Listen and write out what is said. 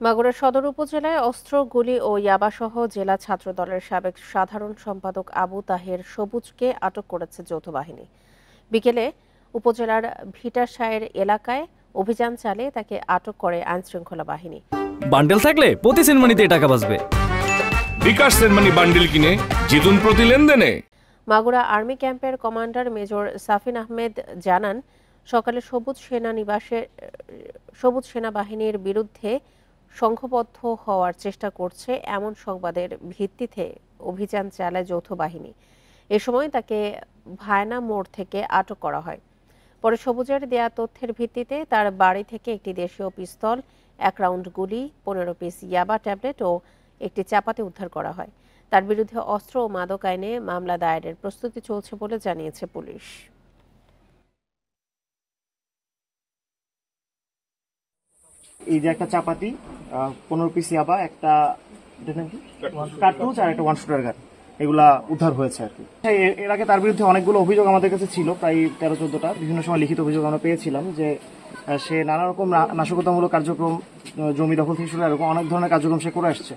মাগুরা সদর উপজেলায় অস্ত্র, গুলি ও ইয়াবাসহ জেলা ছাত্রদলের সাবেক সাধারণ সম্পাদক আবু তাহের সবুজকে আটক করেছে যৌথ বাহিনী। বিকেলে উপজেলার ভিটাসায়ের এলাকায় অভিযান চালিয়ে তাকে আটক করে আইনশৃঙ্খলা বাহিনী। বান্ডেল থাকলে প্রতি সেনমানিতে টাকা বাঁচবে। বিকাশ সেনমানি বান্ডেল কিনে জিতুন প্রতি লেনদেনে। মাগুরা আর্মি ক্যাম্পের কমান্ডার মেজর সাফিন আহমেদ জানান, সকালে সবুজ সেনাবাহিনীর বিরুদ্ধে সংঘবদ্ধ হওয়ার চেষ্টা করছে এমন সংবাদের ভিত্তিতে অভিযান চালায় যৌথ বাহিনী। এ সময় তাকে ভায়না মোড় থেকে আটক করা হয়। পরে সবুজের দেয়া তথ্যের ভিত্তিতে তার বাড়ি থেকে একটি দেশীয় পিস্তল, 1 রাউন্ড গুলি, 15 পিস ইয়াবা ট্যাবলেট ও একটি চাপাতি উদ্ধার করা হয়। তার বিরুদ্ধে অস্ত্র ও মাদক আইনে মামলা দায়েরের প্রস্তুতি চলছে বলে জানিয়েছে পুলিশ। এই যে একটা চাপাতি, 15 পিস ইয়াবা, একটা কার্তুজ আর একটা 1 শুটার গান, এগুলা উদ্ধার হয়েছে আর কি। এর আগে তার বিরুদ্ধে অনেকগুলো অভিযোগ আমাদের কাছে ছিল, প্রায় 13-14টা বিভিন্ন সময় লিখিত অভিযোগ আমরা পেয়েছিলাম যে সে নানা রকম নাশকতামূলক কার্যক্রম, জমি দখল থেকে শুরু এরকম অনেক ধরনের কার্যক্রম সে করে আসছে।